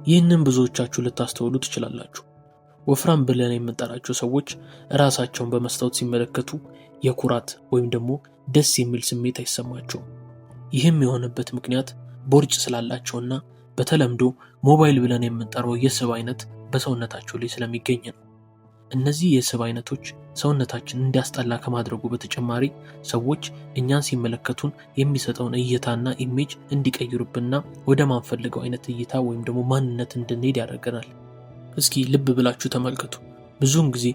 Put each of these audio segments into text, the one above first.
ይህንን ብዙዎቻችሁ ልታስተውሉ ትችላላችሁ። ወፍራም ብለን የምንጠራቸው ሰዎች ራሳቸውን በመስታወት ሲመለከቱ የኩራት ወይም ደግሞ ደስ የሚል ስሜት አይሰማቸውም። ይህም የሆነበት ምክንያት ቦርጭ ስላላቸውና በተለምዶ ሞባይል ብለን የምንጠራው የስብ አይነት በሰውነታቸው ላይ ስለሚገኝ ነው። እነዚህ የስብ አይነቶች ሰውነታችን እንዲያስጠላ ከማድረጉ በተጨማሪ ሰዎች እኛን ሲመለከቱን የሚሰጠውን እይታና ኢሜጅ እንዲቀይሩብንና ወደ ማንፈልገው አይነት እይታ ወይም ደግሞ ማንነት እንድንሄድ ያደርገናል። እስኪ ልብ ብላችሁ ተመልከቱ። ብዙውን ጊዜ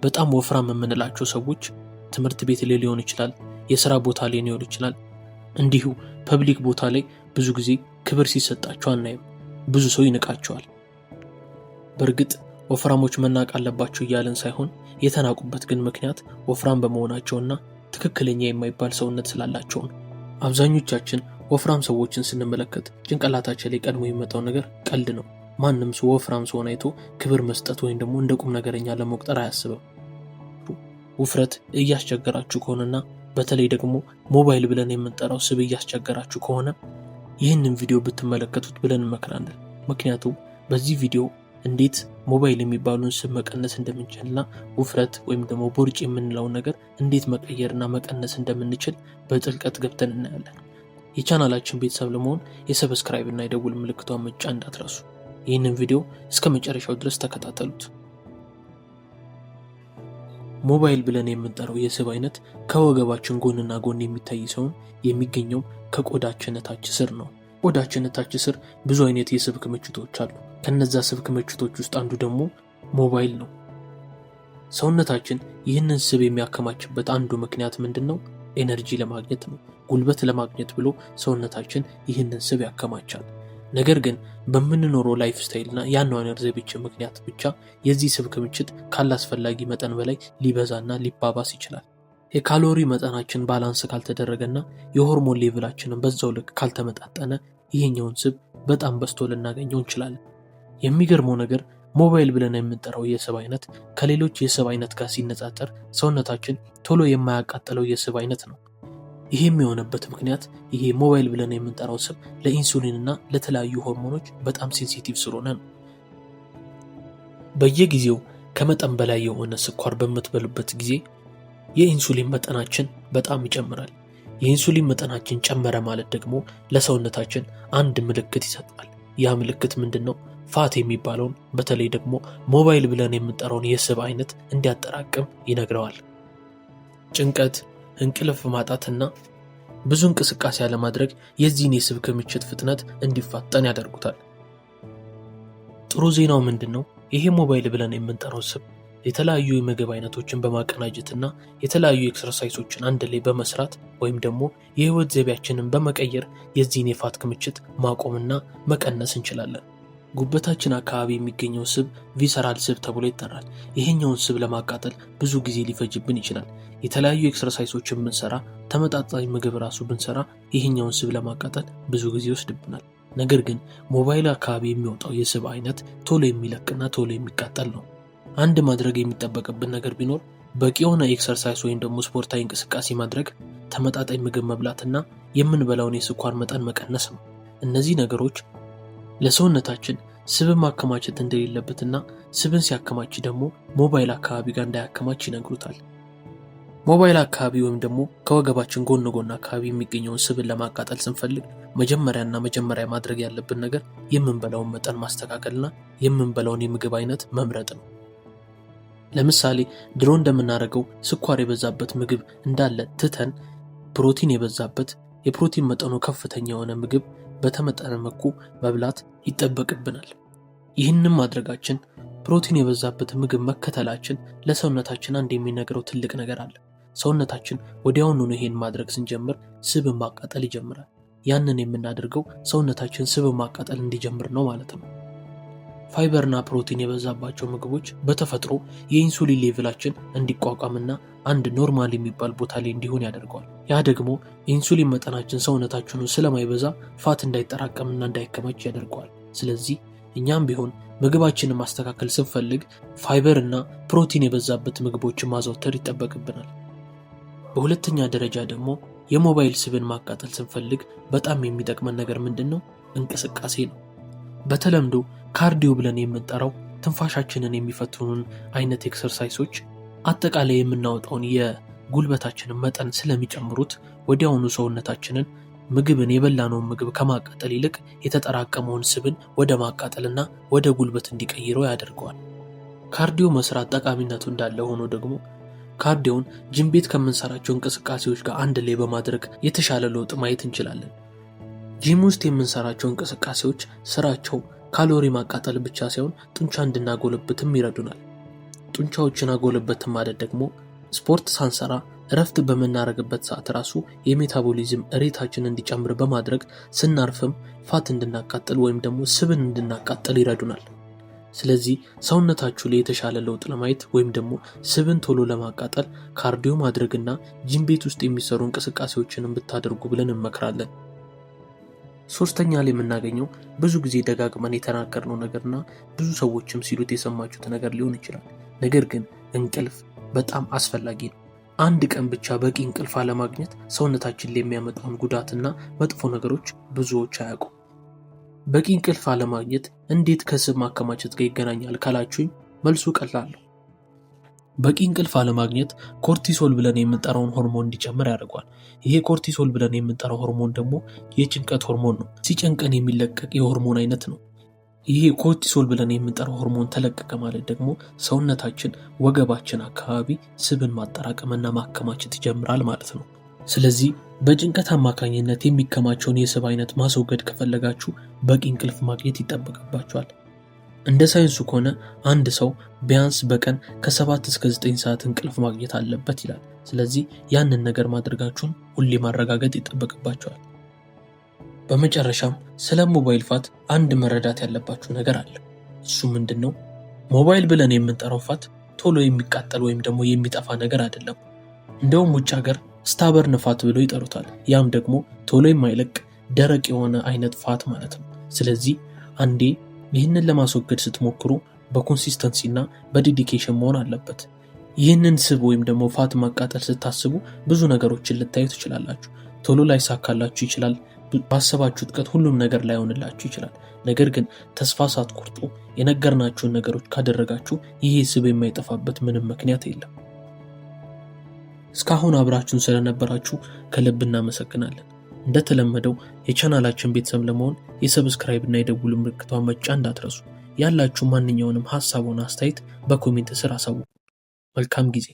በጣም ወፍራም የምንላቸው ሰዎች ትምህርት ቤት ላይ ሊሆን ይችላል፣ የሥራ ቦታ ላይ ሊሆን ይችላል፣ እንዲሁ ፐብሊክ ቦታ ላይ ብዙ ጊዜ ክብር ሲሰጣቸው አናይም። ብዙ ሰው ይንቃቸዋል። በእርግጥ ወፍራሞች መናቅ አለባቸው እያለን ሳይሆን የተናቁበት ግን ምክንያት ወፍራም በመሆናቸውና ትክክለኛ የማይባል ሰውነት ስላላቸው ነው። አብዛኞቻችን ወፍራም ሰዎችን ስንመለከት ጭንቅላታችን ላይ ቀድሞ የሚመጣው ነገር ቀልድ ነው። ማንም ሰው ወፍራም ሰውን አይቶ ክብር መስጠት ወይም ደግሞ እንደ ቁም ነገረኛ ለመቁጠር አያስብም። ውፍረት እያስቸገራችሁ ከሆነና በተለይ ደግሞ ሞባይል ብለን የምንጠራው ስብ እያስቸገራችሁ ከሆነ ይህንን ቪዲዮ ብትመለከቱት ብለን እንመክራለን። ምክንያቱም በዚህ ቪዲዮ እንዴት ሞባይል የሚባሉን ስብ መቀነስ እንደምንችልና ውፍረት ወይም ደግሞ ቦርጭ የምንለውን ነገር እንዴት መቀየርና መቀነስ እንደምንችል በጥልቀት ገብተን እናያለን። የቻናላችን ቤተሰብ ለመሆን የሰብስክራይብ እና የደውል ምልክቷን መጫን እንዳትረሱ። ይህንን ቪዲዮ እስከ መጨረሻው ድረስ ተከታተሉት። ሞባይል ብለን የምንጠራው የስብ አይነት ከወገባችን ጎንና ጎን የሚታይ ሲሆን የሚገኘው ከቆዳችን ታች ስር ነው። ቆዳችን ታች ስር ብዙ አይነት የስብ ክምችቶች አሉ። ከነዛ ስብ ክምችቶች ውስጥ አንዱ ደግሞ ሞባይል ነው። ሰውነታችን ይህንን ስብ የሚያከማችበት አንዱ ምክንያት ምንድነው? ኤነርጂ ለማግኘት ነው። ጉልበት ለማግኘት ብሎ ሰውነታችን ይህንን ስብ ያከማቻል። ነገር ግን በምንኖረው ላይፍ ስታይልና የአኗኗር ዘይቤያችን ምክንያት ብቻ የዚህ ስብ ክምችት ካላስፈላጊ መጠን በላይ ሊበዛና ሊባባስ ይችላል። የካሎሪ መጠናችን ባላንስ ካልተደረገና የሆርሞን ሌቭላችንን በዛው ልክ ካልተመጣጠነ ይሄኛውን ስብ በጣም በዝቶ ልናገኘው እንችላለን። የሚገርመው ነገር ሞባይል ብለን የምንጠራው የስብ አይነት ከሌሎች የስብ አይነት ጋር ሲነጻጸር ሰውነታችን ቶሎ የማያቃጥለው የስብ አይነት ነው። ይሄም የሆነበት ምክንያት ይሄ ሞባይል ብለን የምንጠራው ስብ ለኢንሱሊን እና ለተለያዩ ሆርሞኖች በጣም ሴንሲቲቭ ስለሆነ ነው። በየጊዜው ከመጠን በላይ የሆነ ስኳር በምትበሉበት ጊዜ የኢንሱሊን መጠናችን በጣም ይጨምራል። የኢንሱሊን መጠናችን ጨመረ ማለት ደግሞ ለሰውነታችን አንድ ምልክት ይሰጣል። ያ ምልክት ምንድነው? ፋት የሚባለውን በተለይ ደግሞ ሞባይል ብለን የምንጠራውን የስብ አይነት እንዲያጠራቅም ይነግረዋል። ጭንቀት፣ እንቅልፍ ማጣትና ብዙ እንቅስቃሴ ያለማድረግ የዚህን የስብ ክምችት ፍጥነት እንዲፋጠን ያደርጉታል። ጥሩ ዜናው ምንድነው? ይሄ ሞባይል ብለን የምንጠራው ስብ የተለያዩ የምግብ አይነቶችን በማቀናጀትና የተለያዩ ኤክሰርሳይሶችን አንድ ላይ በመስራት ወይም ደግሞ የህይወት ዘይቤያችንን በመቀየር የዚህን የፋት ክምችት ማቆምና መቀነስ እንችላለን። ጉበታችን አካባቢ የሚገኘው ስብ ቪሰራል ስብ ተብሎ ይጠራል። ይሄኛውን ስብ ለማቃጠል ብዙ ጊዜ ሊፈጅብን ይችላል። የተለያዩ ኤክሰርሳይሶችን ብንሰራ፣ ተመጣጣኝ ምግብ ራሱ ብንሰራ ይሄኛውን ስብ ለማቃጠል ብዙ ጊዜ ይወስድብናል። ነገር ግን ሞባይል አካባቢ የሚወጣው የስብ አይነት ቶሎ የሚለቅና ቶሎ የሚቃጠል ነው። አንድ ማድረግ የሚጠበቅብን ነገር ቢኖር በቂ የሆነ ኤክሰርሳይስ ወይም ደግሞ ስፖርታዊ እንቅስቃሴ ማድረግ፣ ተመጣጣኝ ምግብ መብላትና የምንበላውን የስኳር መጠን መቀነስ ነው። እነዚህ ነገሮች ለሰውነታችን ስብን ማከማቸት እንደሌለበትና ስብን ሲያከማች ደግሞ ሞባይል አካባቢ ጋር እንዳያከማች ይነግሩታል። ሞባይል አካባቢ ወይም ደግሞ ከወገባችን ጎን አካባቢ የሚገኘውን ስብን ለማቃጠል ስንፈልግ መጀመሪያ ማድረግ ያለብን ነገር የምንበላውን መጠን ማስተካከልና የምንበላውን የምግብ አይነት መምረጥ ነው። ለምሳሌ ድሮ እንደምናደርገው ስኳር የበዛበት ምግብ እንዳለ ትተን ፕሮቲን የበዛበት የፕሮቲን መጠኑ ከፍተኛ የሆነ ምግብ በተመጠነ መልኩ መብላት ይጠበቅብናል። ይህንን ማድረጋችን ፕሮቲን የበዛበት ምግብ መከተላችን ለሰውነታችን አንድ የሚነግረው ትልቅ ነገር አለ። ሰውነታችን ወዲያውኑ ይሄን ማድረግ ስንጀምር ስብን ማቃጠል ይጀምራል። ያንን የምናደርገው ሰውነታችን ስብን ማቃጠል እንዲጀምር ነው ማለት ነው። ፋይበርና ፕሮቲን የበዛባቸው ምግቦች በተፈጥሮ የኢንሱሊን ሌቭላችን እንዲቋቋምና አንድ ኖርማል የሚባል ቦታ ላይ እንዲሆን ያደርገዋል። ያ ደግሞ የኢንሱሊን መጠናችን ሰውነታችን ስለማይበዛ ፋት እንዳይጠራቀምና እንዳይከማች ያደርገዋል። ስለዚህ እኛም ቢሆን ምግባችንን ማስተካከል ስንፈልግ ፋይበርና ፕሮቲን የበዛበት ምግቦችን ማዘውተር ይጠበቅብናል። በሁለተኛ ደረጃ ደግሞ የሞባይል ስብን ማቃጠል ስንፈልግ በጣም የሚጠቅመን ነገር ምንድነው? እንቅስቃሴ ነው። በተለምዶ ካርዲዮ ብለን የምንጠራው ትንፋሻችንን የሚፈትኑን አይነት ኤክሰርሳይሶች አጠቃላይ የምናወጣውን የጉልበታችንን መጠን ስለሚጨምሩት ወዲያውኑ ሰውነታችንን የበላነውን ምግብ ከማቃጠል ይልቅ የተጠራቀመውን ስብን ወደ ማቃጠልና ወደ ጉልበት እንዲቀይረው ያደርገዋል። ካርዲዮ መስራት ጠቃሚነቱ እንዳለ ሆኖ ደግሞ ካርዲዮን ጂም ቤት ከምንሰራቸው እንቅስቃሴዎች ጋር አንድ ላይ በማድረግ የተሻለ ለውጥ ማየት እንችላለን። ጂም ውስጥ የምንሰራቸው እንቅስቃሴዎች ስራቸው ካሎሪ ማቃጠል ብቻ ሳይሆን ጡንቻ እንድናጎለብትም ይረዱናል። ጡንቻዎችን አጎለበትም ማለት ደግሞ ስፖርት ሳንሰራ እረፍት በምናደርግበት ሰዓት ራሱ የሜታቦሊዝም ሬታችን እንዲጨምር በማድረግ ስናርፍም ፋት እንድናቃጥል ወይም ደግሞ ስብን እንድናቃጥል ይረዱናል። ስለዚህ ሰውነታችሁ ላይ የተሻለ ለውጥ ለማየት ወይም ደግሞ ስብን ቶሎ ለማቃጠል ካርዲዮ ማድረግና ጂም ቤት ውስጥ የሚሰሩ እንቅስቃሴዎችን ብታደርጉ ብለን እንመክራለን። ሶስተኛ ላይ የምናገኘው ብዙ ጊዜ ደጋግመን የተናገርነው ነገርና ብዙ ሰዎችም ሲሉት የሰማችሁት ነገር ሊሆን ይችላል። ነገር ግን እንቅልፍ በጣም አስፈላጊ ነው። አንድ ቀን ብቻ በቂ እንቅልፍ አለማግኘት ሰውነታችን ላይ የሚያመጣውን ጉዳትና መጥፎ ነገሮች ብዙዎች አያውቁም። በቂ እንቅልፍ አለማግኘት እንዴት ከስብ ማከማቸት ጋር ይገናኛል ካላችሁኝ መልሱ ቀላል ነው። በቂ እንቅልፍ አለማግኘት ኮርቲሶል ብለን የምንጠራውን ሆርሞን እንዲጨምር ያደርጋል። ይሄ ኮርቲሶል ብለን የምንጠራው ሆርሞን ደግሞ የጭንቀት ሆርሞን ነው። ሲጨንቀን የሚለቀቅ የሆርሞን አይነት ነው። ይሄ ኮርቲሶል ብለን የምንጠራው ሆርሞን ተለቀቀ ማለት ደግሞ ሰውነታችን ወገባችን አካባቢ ስብን ማጠራቀምና ማከማቸት ይጀምራል ማለት ነው። ስለዚህ በጭንቀት አማካኝነት የሚከማቸውን የስብ አይነት ማስወገድ ከፈለጋችሁ በቂ እንቅልፍ ማግኘት ይጠበቅባችኋል። እንደ ሳይንሱ ከሆነ አንድ ሰው ቢያንስ በቀን ከ7 እስከ 9 ሰዓት እንቅልፍ ማግኘት አለበት ይላል። ስለዚህ ያንን ነገር ማድረጋችሁን ሁሌ ማረጋገጥ ይጠበቅባችኋል። በመጨረሻም ስለ ሞባይል ፋት አንድ መረዳት ያለባችሁ ነገር አለ። እሱ ምንድነው? ሞባይል ብለን የምንጠራው ፋት ቶሎ የሚቃጠል ወይም ደግሞ የሚጠፋ ነገር አይደለም። እንደውም ውጭ ሀገር ስታበርን ፋት ብለው ይጠሩታል። ያም ደግሞ ቶሎ የማይለቅ ደረቅ የሆነ አይነት ፋት ማለት ነው። ስለዚህ አንዴ ይህንን ለማስወገድ ስትሞክሩ በኮንሲስተንሲ እና በዴዲኬሽን መሆን አለበት። ይህንን ስብ ወይም ደግሞ ፋት ማቃጠል ስታስቡ ብዙ ነገሮችን ልታዩ ትችላላችሁ። ቶሎ ላይሳካላችሁ ይችላል። ባሰባችሁት ቀን ሁሉም ነገር ላይሆንላችሁ ይችላል። ነገር ግን ተስፋ ሳትቆርጡ የነገርናችሁን ነገሮች ካደረጋችሁ ይሄ ስብ የማይጠፋበት ምንም ምክንያት የለም። እስካሁን አብራችሁን ስለነበራችሁ ከልብ እናመሰግናለን። እንደተለመደው የቻናላችን ቤተሰብ ለመሆን የሰብስክራይብ እና የደውል ምልክቷን መጫን እንዳትረሱ። ያላችሁ ማንኛውንም ሐሳብ ሆነ አስተያየት በኮሜንት ስር አሳውቁ። መልካም ጊዜ።